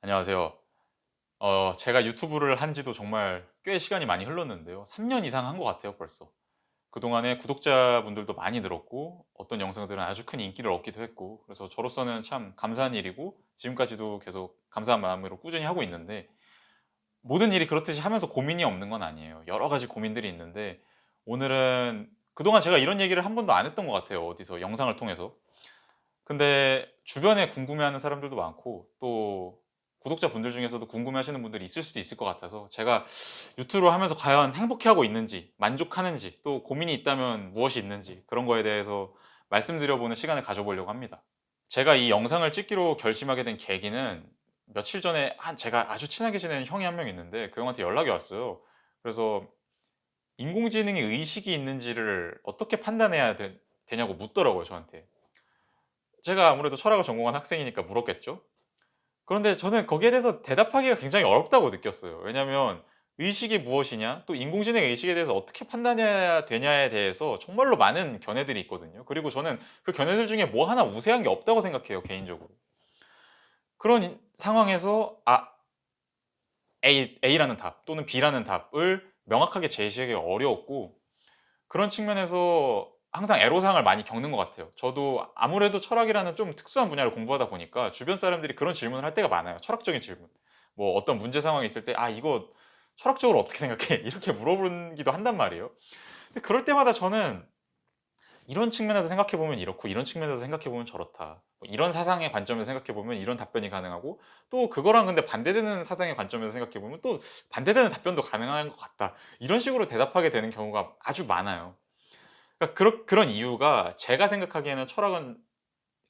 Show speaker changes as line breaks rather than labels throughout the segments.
안녕하세요. 제가 유튜브를 한 지도 정말 꽤 시간이 많이 흘렀는데요. 3년 이상 한 것 같아요, 벌써. 그동안에 구독자분들도 많이 늘었고, 어떤 영상들은 아주 큰 인기를 얻기도 했고, 그래서 저로서는 참 감사한 일이고, 지금까지도 계속 감사한 마음으로 꾸준히 하고 있는데, 모든 일이 그렇듯이 하면서 고민이 없는 건 아니에요. 여러 가지 고민들이 있는데, 오늘은 그동안 제가 이런 얘기를 한 번도 안 했던 것 같아요. 어디서 영상을 통해서. 근데 주변에 궁금해하는 사람들도 많고 또 구독자분들 중에서도 궁금해하시는 분들이 있을 수도 있을 것 같아서 제가 유튜브를 하면서 과연 행복해하고 있는지 만족하는지 또 고민이 있다면 무엇이 있는지 그런 거에 대해서 말씀드려보는 시간을 가져보려고 합니다. 제가 이 영상을 찍기로 결심하게 된 계기는 며칠 전에 제가 아주 친하게 지내는 형이 한 명 있는데 그 형한테 연락이 왔어요. 그래서 인공지능이 의식이 있는지를 어떻게 판단해야 되냐고 묻더라고요, 저한테. 제가 아무래도 철학을 전공한 학생이니까 물었겠죠. 그런데 저는 거기에 대해서 대답하기가 굉장히 어렵다고 느꼈어요. 왜냐하면 의식이 무엇이냐, 또 인공지능의 의식에 대해서 어떻게 판단해야 되냐에 대해서 정말로 많은 견해들이 있거든요. 그리고 저는 그 견해들 중에 뭐 하나 우세한 게 없다고 생각해요, 개인적으로. 그런 상황에서 A라는 답 또는 B라는 답을 명확하게 제시하기 어려웠고, 그런 측면에서 항상 애로사항을 많이 겪는 것 같아요. 저도 아무래도 철학이라는 좀 특수한 분야를 공부하다 보니까 주변 사람들이 그런 질문을 할 때가 많아요. 철학적인 질문. 뭐 어떤 문제 상황이 있을 때 이거 철학적으로 어떻게 생각해?" 이렇게 물어보기도 한단 말이에요. 근데 그럴 때마다 저는 이런 측면에서 생각해 보면 이렇고 이런 측면에서 생각해 보면 저렇다. 뭐 이런 사상의 관점에서 생각해 보면 이런 답변이 가능하고 또 그거랑 근데 반대되는 사상의 관점에서 생각해 보면 또 반대되는 답변도 가능한 것 같다. 이런 식으로 대답하게 되는 경우가 아주 많아요. 그러니까 그런 이유가 제가 생각하기에는 철학은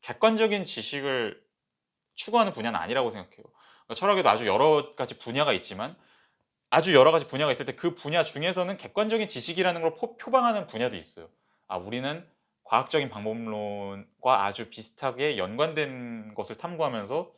객관적인 지식을 추구하는 분야는 아니라고 생각해요. 그러니까 철학에도 아주 여러 가지 분야가 있지만 아주 여러 가지 분야가 있을 때 그 분야 중에서는 객관적인 지식이라는 걸 표방하는 분야도 있어요. 우리는 과학적인 방법론과 아주 비슷하게 연관된 것을 탐구하면서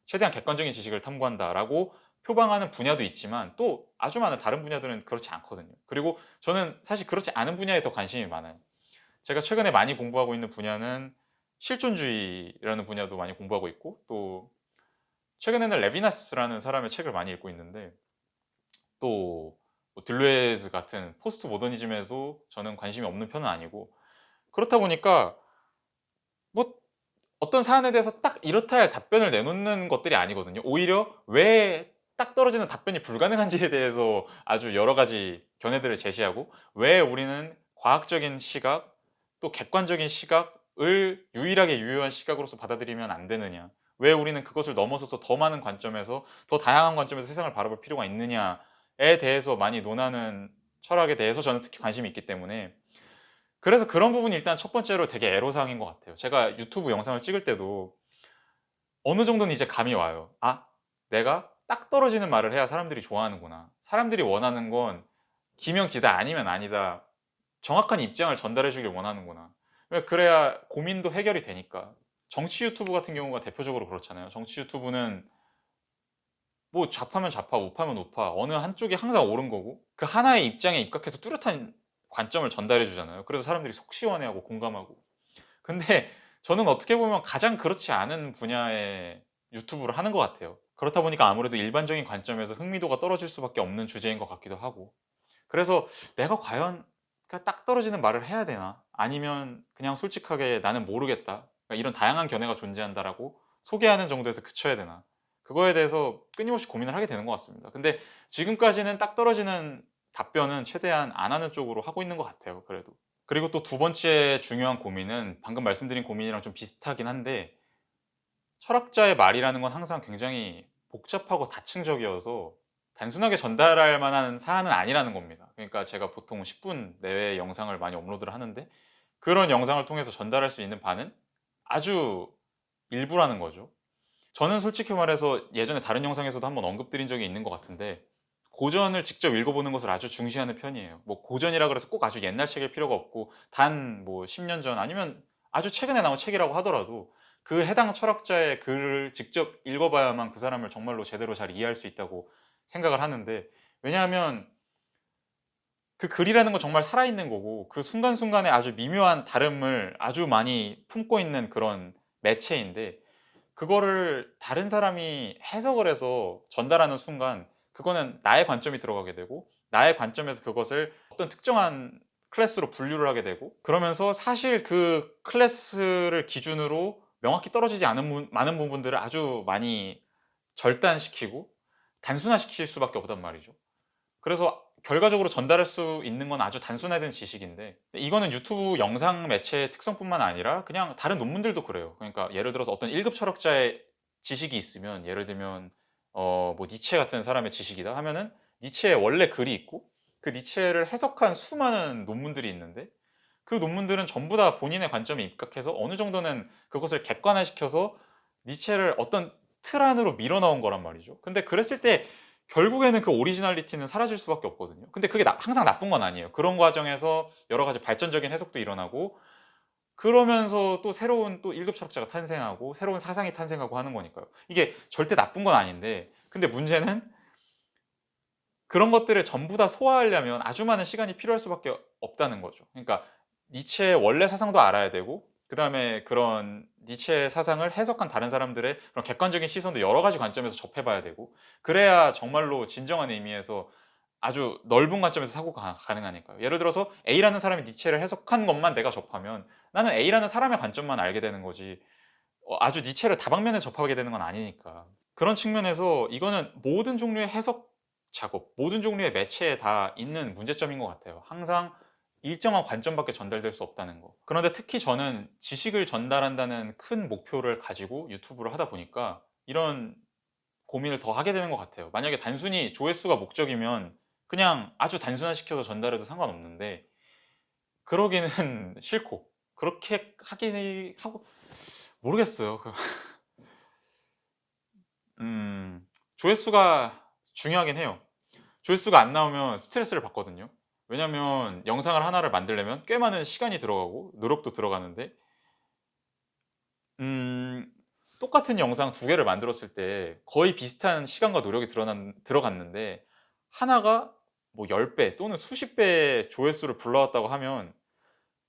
최대한 객관적인 지식을 탐구한다라고 표방하는 분야도 있지만 또 아주 많은 다른 분야들은 그렇지 않거든요. 그리고 저는 사실 그렇지 않은 분야에 더 관심이 많아요. 제가 최근에 많이 공부하고 있는 분야는 실존주의라는 분야도 많이 공부하고 있고 또 최근에는 레비나스라는 사람의 책을 많이 읽고 있는데 또뭐 들레즈 같은 포스트 모더니즘에도 저는 관심이 없는 편은 아니고 그렇다 보니까 뭐 어떤 사안에 대해서 딱 이렇다 할 답변을 내놓는 것들이 아니거든요. 오히려 왜 딱 떨어지는 답변이 불가능한지에 대해서 아주 여러 가지 견해들을 제시하고 왜 우리는 과학적인 시각 또 객관적인 시각을 유일하게 유효한 시각으로서 받아들이면 안 되느냐. 왜 우리는 그것을 넘어서서 더 많은 관점에서 더 다양한 관점에서 세상을 바라볼 필요가 있느냐에 대해서 많이 논하는 철학에 대해서 저는 특히 관심이 있기 때문에 그래서 그런 부분이 일단 첫 번째로 되게 애로사항인 것 같아요. 제가 유튜브 영상을 찍을 때도 어느 정도는 이제 감이 와요. '내가 딱 떨어지는 말을 해야 사람들이 좋아하는구나. 사람들이 원하는 건 기면 기다 아니면 아니다. 정확한 입장을 전달해 주길 원하는구나.' 그래야 고민도 해결이 되니까. 정치 유튜브 같은 경우가 대표적으로 그렇잖아요. 정치 유튜브는 뭐 좌파면 좌파, 우파면 우파 어느 한쪽이 항상 옳은 거고 그 하나의 입장에 입각해서 뚜렷한 관점을 전달해 주잖아요. 그래서 사람들이 속 시원해하고 공감하고. 근데 저는 어떻게 보면 가장 그렇지 않은 분야의 유튜브를 하는 것 같아요. 그렇다 보니까 아무래도 일반적인 관점에서 흥미도가 떨어질 수밖에 없는 주제인 것 같기도 하고. 그래서 '내가 과연 딱 떨어지는 말을 해야 되나? 아니면 그냥 솔직하게 '나는 모르겠다. 이런 다양한 견해가 존재한다.'라고 소개하는 정도에서 그쳐야 되나?' 그거에 대해서 끊임없이 고민을 하게 되는 것 같습니다. 근데 지금까지는 딱 떨어지는 답변은 최대한 안 하는 쪽으로 하고 있는 것 같아요, 그래도. 그리고 또 두 번째 중요한 고민은 방금 말씀드린 고민이랑 좀 비슷하긴 한데 철학자의 말이라는 건 항상 굉장히 복잡하고 다층적이어서 단순하게 전달할 만한 사안은 아니라는 겁니다. 그러니까 제가 보통 10분 내외의 영상을 많이 업로드를 하는데 그런 영상을 통해서 전달할 수 있는 바는 아주 일부라는 거죠. 저는 솔직히 말해서 예전에 다른 영상에서도 한번 언급드린 적이 있는 것 같은데 고전을 직접 읽어보는 것을 아주 중시하는 편이에요. 뭐 고전이라 그래서 꼭 아주 옛날 책일 필요가 없고 단 뭐 10년 전 아니면 아주 최근에 나온 책이라고 하더라도 그 해당 철학자의 글을 직접 읽어봐야만 그 사람을 정말로 제대로 잘 이해할 수 있다고 생각을 하는데 왜냐하면 그 글이라는 건 정말 살아있는 거고 그 순간순간에 아주 미묘한 다름을 아주 많이 품고 있는 그런 매체인데 그거를 다른 사람이 해석을 해서 전달하는 순간 그거는 나의 관점이 들어가게 되고 나의 관점에서 그것을 어떤 특정한 클래스로 분류를 하게 되고 그러면서 사실 그 클래스를 기준으로 명확히 떨어지지 않은 많은 부분들을 아주 많이 절단시키고 단순화시킬 수밖에 없단 말이죠. 그래서 결과적으로 전달할 수 있는 건 아주 단순화된 지식인데 이거는 유튜브 영상 매체의 특성뿐만 아니라 그냥 다른 논문들도 그래요. 그러니까 예를 들어서 어떤 1급 철학자의 지식이 있으면 예를 들면 뭐 니체 같은 사람의 지식이다 하면은 니체의 원래 글이 있고 그 니체를 해석한 수많은 논문들이 있는데 그 논문들은 전부 다 본인의 관점에 입각해서 어느 정도는 그것을 객관화시켜서 니체를 어떤 틀 안으로 밀어 넣은 거란 말이죠. 근데 그랬을 때 결국에는 그 오리지널리티는 사라질 수밖에 없거든요. 근데 그게 항상 나쁜 건 아니에요. 그런 과정에서 여러 가지 발전적인 해석도 일어나고 그러면서 또 새로운 또 1급 철학자가 탄생하고 새로운 사상이 탄생하고 하는 거니까요. 이게 절대 나쁜 건 아닌데 근데 문제는 그런 것들을 전부 다 소화하려면 아주 많은 시간이 필요할 수밖에 없다는 거죠. 그러니까 니체의 원래 사상도 알아야 되고 그다음에 그런 니체의 사상을 해석한 다른 사람들의 그런 객관적인 시선도 여러 가지 관점에서 접해 봐야 되고 그래야 정말로 진정한 의미에서 아주 넓은 관점에서 사고가 가능하니까요. 예를 들어서 A라는 사람이 니체를 해석한 것만 내가 접하면 나는 A라는 사람의 관점만 알게 되는 거지 아주 니체를 다방면에서 접하게 되는 건 아니니까. 그런 측면에서 이거는 모든 종류의 해석 작업, 모든 종류의 매체에 다 있는 문제점인 것 같아요. 항상 일정한 관점밖에 전달될 수 없다는 거. 그런데 특히 저는 지식을 전달한다는 큰 목표를 가지고 유튜브를 하다 보니까 이런 고민을 더 하게 되는 것 같아요. 만약에 단순히 조회수가 목적이면 그냥 아주 단순화시켜서 전달해도 상관없는데 그러기는 싫고 그렇게 하기 하고 모르겠어요. 조회수가 중요하긴 해요. 조회수가 안 나오면 스트레스를 받거든요. 왜냐면 영상을 하나를 만들려면 꽤 많은 시간이 들어가고 노력도 들어가는데 음 똑같은 영상 두 개를 만들었을 때 거의 비슷한 시간과 노력이 들어갔는데 하나가 뭐 10배 또는 수십 배의 조회수를 불러왔다고 하면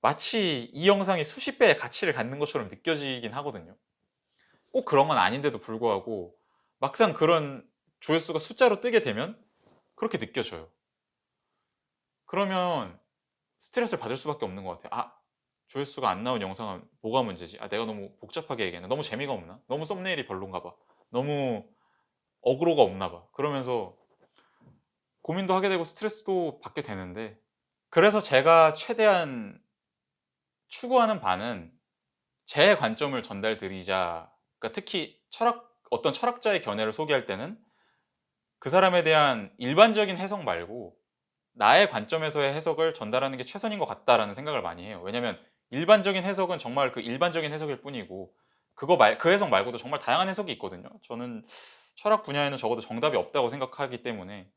마치 이 영상이 수십 배의 가치를 갖는 것처럼 느껴지긴 하거든요. 꼭 그런 건 아닌데도 불구하고 막상 그런 조회수가 숫자로 뜨게 되면 그렇게 느껴져요. 그러면 스트레스를 받을 수밖에 없는 것 같아요. '아 조회수가 안 나온 영상은 뭐가 문제지? 아 내가 너무 복잡하게 얘기했나? 너무 재미가 없나? 너무 썸네일이 별론가 봐. 너무 어그로가 없나 봐.' 그러면서 고민도 하게 되고 스트레스도 받게 되는데 그래서 제가 최대한 추구하는 바는 제 관점을 전달드리자 그러니까 특히 어떤 철학자의 견해를 소개할 때는 그 사람에 대한 일반적인 해석 말고 나의 관점에서의 해석을 전달하는 게 최선인 것 같다라는 생각을 많이 해요. 왜냐면 일반적인 해석은 정말 그 일반적인 해석일 뿐이고 그 해석 말고도 정말 다양한 해석이 있거든요. 저는 철학 분야에는 적어도 정답이 없다고 생각하기 때문에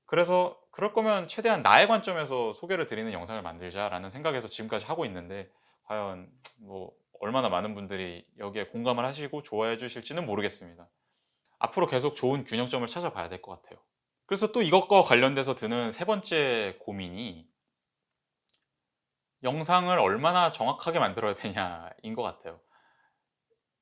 그래서 그럴 거면 최대한 나의 관점에서 소개를 드리는 영상을 만들자라는 생각에서 지금까지 하고 있는데 과연 뭐 얼마나 많은 분들이 여기에 공감을 하시고 좋아해 주실지는 모르겠습니다. 앞으로 계속 좋은 균형점을 찾아봐야 될 것 같아요. 그래서 또 이것과 관련돼서 드는 세 번째 고민이 영상을 얼마나 정확하게 만들어야 되냐인 것 같아요.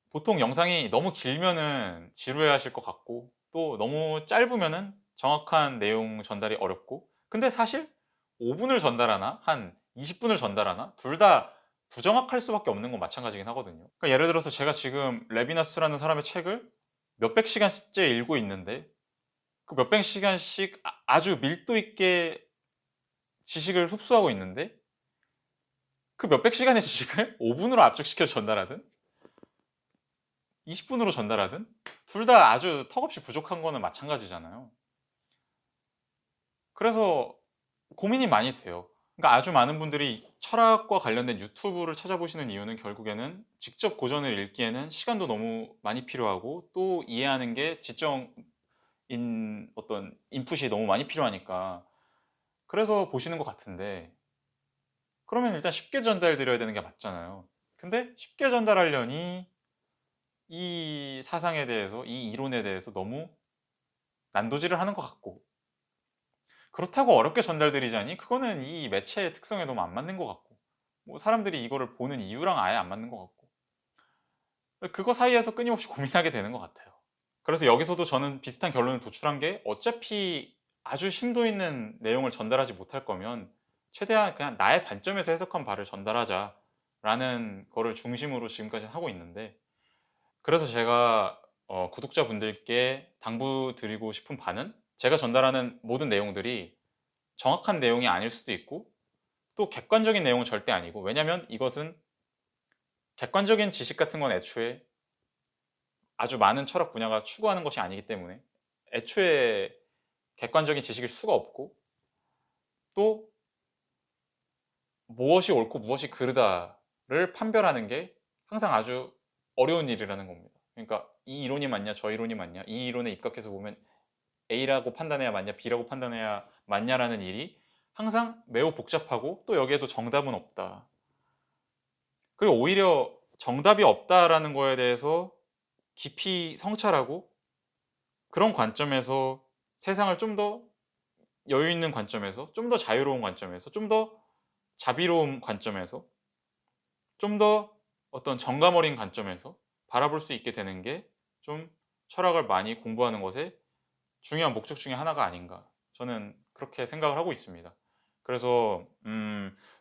보통 영상이 너무 길면은 지루해하실 것 같고 또 너무 짧으면은 정확한 내용 전달이 어렵고 근데 사실 5 분을 전달하나 한 20 분을 전달하나 둘 다 부정확할 수밖에 없는 건 마찬가지긴 하거든요. 그러니까 예를 들어서 제가 지금 레비나스라는 사람의 책을 몇백 시간째 읽고 있는데 그 몇백 시간씩 아주 밀도 있게 지식을 흡수하고 있는데 그 몇백 시간의 지식을 5 분으로 압축시켜서 전달하든 20 분으로 전달하든 둘 다 아주 턱없이 부족한 거는 마찬가지잖아요. 그래서 고민이 많이 돼요. 그러니까 아주 많은 분들이 철학과 관련된 유튜브를 찾아보시는 이유는 결국에는 직접 고전을 읽기에는 시간도 너무 많이 필요하고 또 이해하는 게 지적인 어떤 인풋이 너무 많이 필요하니까 그래서 보시는 것 같은데 그러면 일단 쉽게 전달 드려야 되는 게 맞잖아요. 근데 쉽게 전달하려니 이 사상에 대해서 이 이론에 대해서 너무 난도질을 하는 것 같고 그렇다고 어렵게 전달드리자니 그거는 이 매체의 특성에 너무 안 맞는 것 같고 뭐 사람들이 이거를 보는 이유랑 아예 안 맞는 것 같고 그거 사이에서 끊임없이 고민하게 되는 것 같아요. 그래서 여기서도 저는 비슷한 결론을 도출한 게 어차피 아주 심도 있는 내용을 전달하지 못할 거면 최대한 그냥 나의 관점에서 해석한 바를 전달하자라는 거를 중심으로 지금까지는 하고 있는데, 그래서 제가 구독자분들께 당부드리고 싶은 바는 제가 전달하는 모든 내용들이 정확한 내용이 아닐 수도 있고 또 객관적인 내용은 절대 아니고, 왜냐면 이것은 객관적인 지식 같은 건 애초에 아주 많은 철학 분야가 추구하는 것이 아니기 때문에 애초에 객관적인 지식일 수가 없고, 또 무엇이 옳고 무엇이 그르다를 판별하는 게 항상 아주 어려운 일이라는 겁니다. 그러니까 이 이론이 맞냐 저 이론이 맞냐, 이 이론에 입각해서 보면 A라고 판단해야 맞냐 B라고 판단해야 맞냐라는 일이 항상 매우 복잡하고, 또 여기에도 정답은 없다. 그리고 오히려 정답이 없다라는 거에 대해서 깊이 성찰하고 그런 관점에서 세상을 좀 더 여유 있는 관점에서, 좀 더 자유로운 관점에서, 좀 더 자비로운 관점에서, 좀 더 어떤 정감 어린 관점에서 바라볼 수 있게 되는 게 좀 철학을 많이 공부하는 것의 중요한 목적 중에 하나가 아닌가, 저는 그렇게 생각을 하고 있습니다. 그래서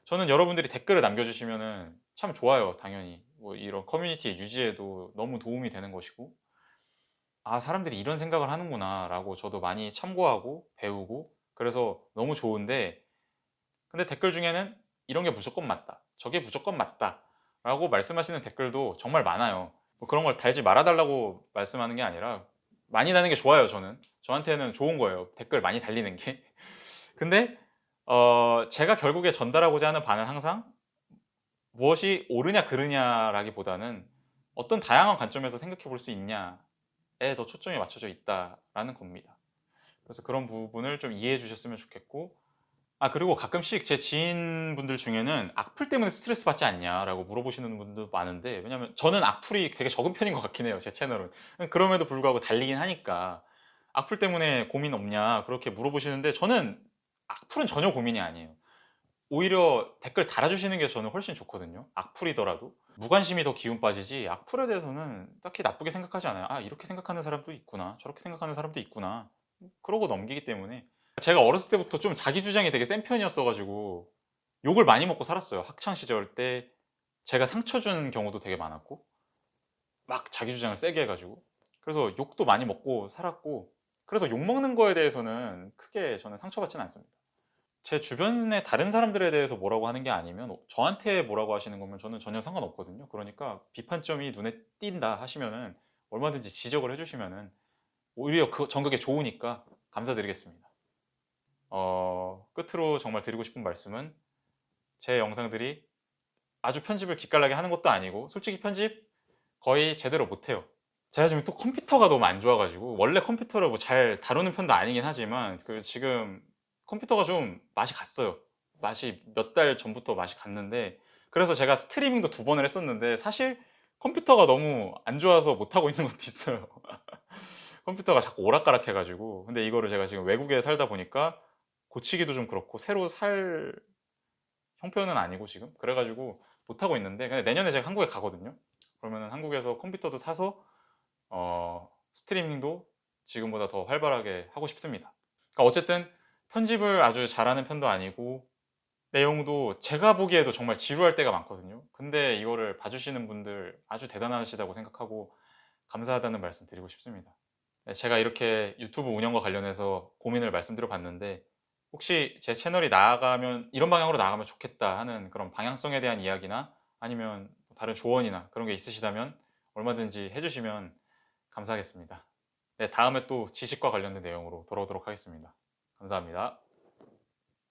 저는 여러분들이 댓글을 남겨주시면은 참 좋아요. 당연히 뭐 이런 커뮤니티 유지에도 너무 도움이 되는 것이고, 아 사람들이 이런 생각을 하는구나 라고 저도 많이 참고하고 배우고, 그래서 너무 좋은데, 근데 댓글 중에는 이런 게 무조건 맞다, 저게 무조건 맞다 라고 말씀하시는 댓글도 정말 많아요. 뭐 그런 걸 달지 말아 달라고 말씀하는 게 아니라 많이 다는 게 좋아요. 저한테는 좋은 거예요, 댓글 많이 달리는 게. 근데 제가 결국에 전달하고자 하는 바는 항상 무엇이 옳으냐 그르냐라기보다는 어떤 다양한 관점에서 생각해 볼 수 있냐에 더 초점이 맞춰져 있다라는 겁니다. 그래서 그런 부분을 좀 이해해 주셨으면 좋겠고, 아 그리고 가끔씩 제 지인분들 중에는 "악플 때문에 스트레스 받지 않냐?"라고 물어보시는 분도 많은데, 왜냐면 저는 악플이 되게 적은 편인 것 같긴 해요, 제 채널은. 그럼에도 불구하고 달리긴 하니까 "악플 때문에 고민 없냐?" 그렇게 물어보시는데, 저는 악플은 전혀 고민이 아니에요. 오히려 댓글 달아주시는 게 저는 훨씬 좋거든요. 악플이더라도 무관심이 더 기운 빠지지, 악플에 대해서는 딱히 나쁘게 생각하지 않아요. '아 이렇게 생각하는 사람도 있구나. 저렇게 생각하는 사람도 있구나.' 그러고 넘기기 때문에. 제가 어렸을 때부터 좀 자기 주장이 되게 센 편이었어 가지고 욕을 많이 먹고 살았어요. 학창 시절 때 제가 상처 준 경우도 되게 많았고, 막 자기 주장을 세게 해 가지고. 그래서 욕도 많이 먹고 살았고, 그래서 욕 먹는 거에 대해서는 크게 저는 상처받지는 않습니다. 제 주변의 다른 사람들에 대해서 뭐라고 하는 게 아니면 저한테 뭐라고 하시는 거면 저는 전혀 상관없거든요. 그러니까 비판점이 눈에 띈다 하시면은 얼마든지 지적을 해 주시면은 오히려 전 그게 좋으니까 감사드리겠습니다. 끝으로 정말 드리고 싶은 말씀은, 제 영상들이 아주 편집을 기깔나게 하는 것도 아니고 솔직히 편집 거의 제대로 못 해요. 제가 지금 또 컴퓨터가 너무 안 좋아 가지고, 원래 컴퓨터를 뭐 잘 다루는 편도 아니긴 하지만 지금 컴퓨터가 좀 맛이 갔어요. 맛이 몇 달 전부터 맛이 갔는데, 그래서 제가 스트리밍도 2번을 했었는데 사실 컴퓨터가 너무 안 좋아서 못 하고 있는 것도 있어요. 컴퓨터가 자꾸 오락가락해 가지고. 근데 이거를 제가 지금 외국에 살다 보니까 고치기도 좀 그렇고 새로 살 형편은 아니고 지금 그래 가지고 못 하고 있는데, 근데 내년에 제가 한국에 가거든요. 그러면은 한국에서 컴퓨터도 사서 스트리밍도 지금보다 더 활발하게 하고 싶습니다. 그러니까 어쨌든 편집을 아주 잘하는 편도 아니고 내용도 제가 보기에도 정말 지루할 때가 많거든요. 근데 이거를 봐주시는 분들 아주 대단하시다고 생각하고 감사하다는 말씀 드리고 싶습니다. 네, 제가 이렇게 유튜브 운영과 관련해서 고민을 말씀드려 봤는데, 혹시 제 채널이 나아가면 이런 방향으로 나아가면 좋겠다 하는 그런 방향성에 대한 이야기나 아니면 다른 조언이나 그런 게 있으시다면 얼마든지 해주시면 감사하겠습니다. 네, 다음에 또 지식과 관련된 내용으로 돌아오도록 하겠습니다. 감사합니다.